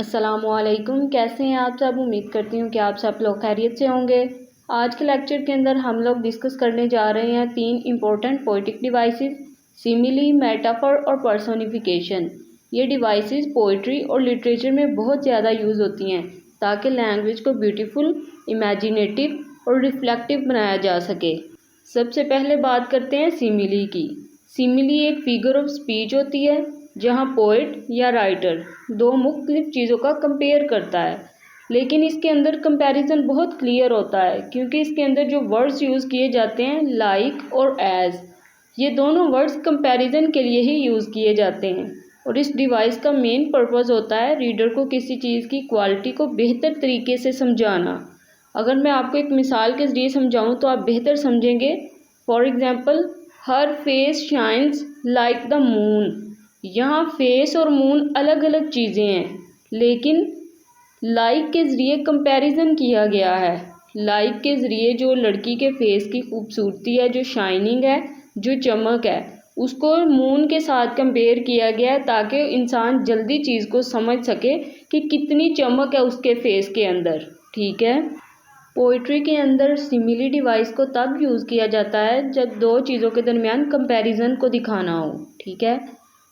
अस्सलामुअलैकुम। कैसे हैं आप सब? उम्मीद करती हूँ कि आप सब लोग खैरियत से होंगे। आज के लेक्चर के अंदर हम लोग डिस्कस करने जा रहे हैं 3 important poetic devices, simile, metaphor और पर्सोनिफिकेशन। ये डिवाइसेस पोइट्री और लिटरेचर में बहुत ज़्यादा यूज़ होती हैं ताकि लैंग्वेज को ब्यूटीफुल, इमेजिनेटिव और रिफ्लेक्टिव बनाया जा सके। सबसे पहले बात करते हैं सिमिली की। सिमिली एक फिगर ऑफ स्पीच होती है जहाँ पोइट या राइटर दो मुख्तलिफ चीज़ों का कंपेयर करता है, लेकिन इसके अंदर कंपैरिजन बहुत क्लियर होता है क्योंकि इसके अंदर जो वर्ड्स यूज़ किए जाते हैं लाइक और एज, ये दोनों वर्ड्स कंपैरिजन के लिए ही यूज़ किए जाते हैं। और इस डिवाइस का मेन पर्पस होता है रीडर को किसी चीज़ की क्वालिटी को बेहतर तरीके से समझाना। अगर मैं आपको एक मिसाल के ज़रिए समझाऊँ तो आप बेहतर समझेंगे। For example, her face shines like the moon. यहाँ फेस और मून अलग अलग चीज़ें हैं, लेकिन लाइक के ज़रिए कंपैरिजन किया गया है। लाइक के ज़रिए जो लड़की के फेस की खूबसूरती है, जो शाइनिंग है, जो चमक है, उसको मून के साथ कंपेयर किया गया है ताकि इंसान जल्दी चीज़ को समझ सके कि कितनी चमक है उसके फेस के अंदर। ठीक है। पोइट्री के अंदर सिमिली डिवाइस को तब यूज़ किया जाता है जब दो चीज़ों के दरमियान कंपैरिजन को दिखाना हो। ठीक है।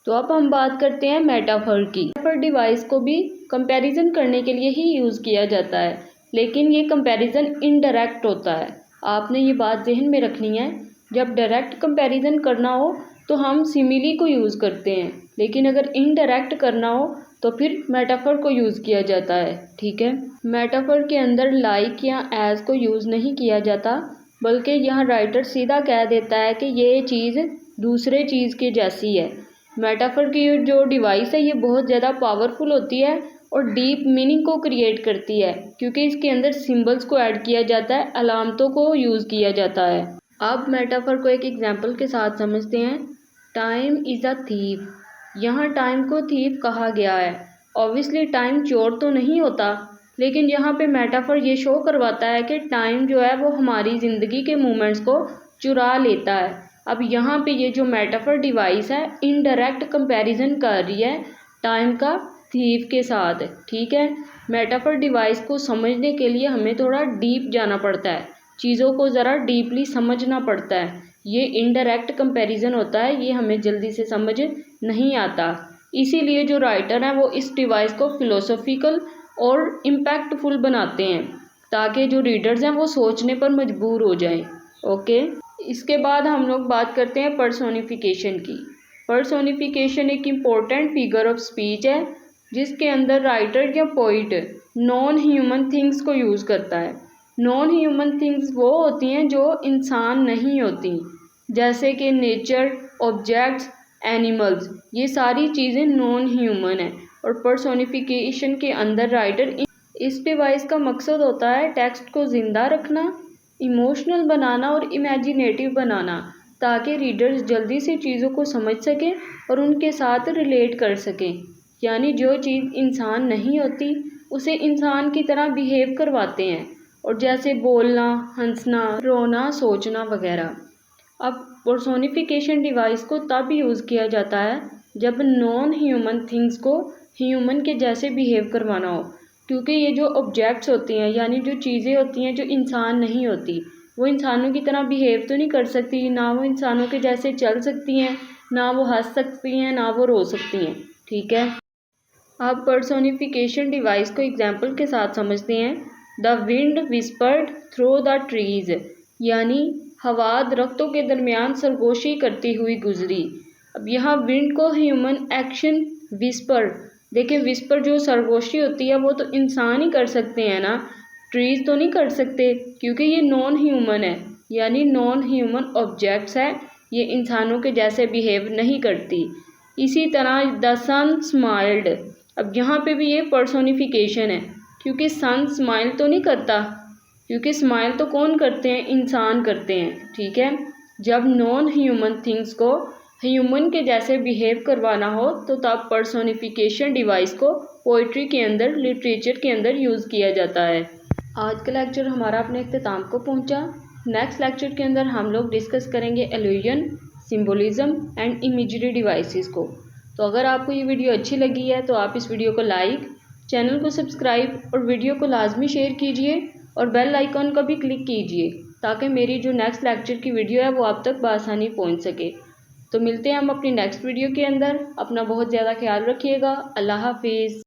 तो अब हम बात करते हैं मेटाफर की। मेटाफर डिवाइस को भी कंपैरिजन करने के लिए ही यूज़ किया जाता है, लेकिन ये कंपैरिजन इनडायरेक्ट होता है। आपने ये बात जहन में रखनी है। जब डायरेक्ट कंपैरिजन करना हो तो हम सिमिली को यूज़ करते हैं, लेकिन अगर इनडायरेक्ट करना हो तो फिर मेटाफर को यूज़ किया जाता है। ठीक है। मेटाफर के अंदर लाइक या एज को यूज़ नहीं किया जाता, बल्कि यहाँ राइटर सीधा कह देता है कि ये चीज़ दूसरे चीज़ के जैसी है। मेटाफर की जो डिवाइस है ये बहुत ज़्यादा पावरफुल होती है और डीप मीनिंग को क्रिएट करती है क्योंकि इसके अंदर सिंबल्स को ऐड किया जाता है, अलामतों को यूज़ किया जाता है। अब मेटाफर को एक एग्जांपल के साथ समझते हैं। Time is a thief. यहाँ टाइम को थीफ कहा गया है। ऑब्वियसली टाइम चोर तो नहीं होता, लेकिन यहाँ पे मेटाफर ये शो करवाता है कि टाइम जो है वो हमारी ज़िंदगी के मोमेंट्स को चुरा लेता है। अब यहाँ पे ये जो मेटाफर डिवाइस है इनडायरेक्ट कंपैरिजन कर रही है टाइम का थीफ के साथ। ठीक है। मेटाफर डिवाइस को समझने के लिए हमें थोड़ा डीप जाना पड़ता है, चीज़ों को ज़रा डीपली समझना पड़ता है। ये इनडायरेक्ट कंपैरिजन होता है, ये हमें जल्दी से समझ नहीं आता। इसीलिए जो राइटर हैं वो इस डिवाइस को फिलोसॉफिकल और इम्पैक्टफुल बनाते हैं ताकि जो रीडर्स हैं वो सोचने पर मजबूर हो जाएं। ओके। इसके बाद हम लोग बात करते हैं पर्सोनिफिकेशन की। पर्सोनिफिकेशन एक इम्पोर्टेंट फिगर ऑफ स्पीच है जिसके अंदर राइटर या पोइट नॉन ह्यूमन थिंग्स को यूज़ करता है। नॉन ह्यूमन थिंग्स वो होती हैं जो इंसान नहीं होती, जैसे कि नेचर, ऑब्जेक्ट्स, एनिमल्स, ये सारी चीज़ें नॉन ह्यूमन है। और पर्सोनिफिकेशन के अंदर राइटर इस डिवाइस का मकसद होता है टेक्स्ट को ज़िंदा रखना, इमोशनल बनाना और इमेजिनेटिव बनाना ताकि रीडर्स जल्दी से चीज़ों को समझ सकें और उनके साथ रिलेट कर सकें। यानी जो चीज़ इंसान नहीं होती उसे इंसान की तरह बिहेव करवाते हैं, और जैसे बोलना, हंसना, रोना, सोचना वगैरह। अब पर्सोनिफिकेशन डिवाइस को तब यूज़ किया जाता है जब नॉन ह्यूमन थिंग्स को ह्यूमन के जैसे बिहेव करवाना हो, क्योंकि ये जो ऑब्जेक्ट्स होती हैं यानी जो चीज़ें होती हैं जो इंसान नहीं होती, वो इंसानों की तरह बिहेव तो नहीं कर सकती, ना वो इंसानों के जैसे चल सकती हैं, ना वो हंस सकती हैं, ना वो रो सकती हैं। ठीक है। अब पर्सोनिफिकेशन डिवाइस को एग्जाम्पल के साथ समझते हैं। The wind whispered through the trees, यानी हवा दरख्तों के दरमियान सरगोशी करती हुई गुजरी। अब यहाँ विंड को ह्यूमन एक्शन विस्पर, देखिए विस्पर जो सरगोशी होती है वो तो इंसान ही कर सकते हैं ना, ट्रीज तो नहीं कर सकते क्योंकि ये नॉन ह्यूमन है, यानी नॉन ह्यूमन ऑब्जेक्ट्स है, ये इंसानों के जैसे बिहेव नहीं करती। इसी तरह द सन स्माइल्ड। अब यहाँ पे भी ये पर्सोनिफिकेशन है क्योंकि सन स्माइल तो नहीं करता, क्योंकि स्माइल तो कौन करते हैं, इंसान करते हैं। ठीक है। जब नॉन ह्यूमन थिंग्स को ह्यूमन के जैसे बिहेव करवाना हो तो तब पर्सोनिफिकेशन डिवाइस को पोइट्री के अंदर, लिटरेचर के अंदर यूज़ किया जाता है। आज का लेक्चर हमारा अपने इख्तिताम को पहुंचा। नेक्स्ट लेक्चर के अंदर हम लोग डिस्कस करेंगे allusion, symbolism and imagery devices को। तो अगर आपको ये वीडियो अच्छी लगी है तो आप इस वीडियो को लाइक, चैनल को सब्सक्राइब और वीडियो को लाजमी शेयर कीजिए और बेल आइकॉन को भी क्लिक कीजिए ताकि मेरी जो नेक्स्ट लेक्चर की वीडियो है वो आप तक बआसानी पहुंच सके। तो मिलते हैं हम अपनी नेक्स्ट वीडियो के अंदर। अपना बहुत ज़्यादा ख्याल रखिएगा। अल्लाह हाफिज़।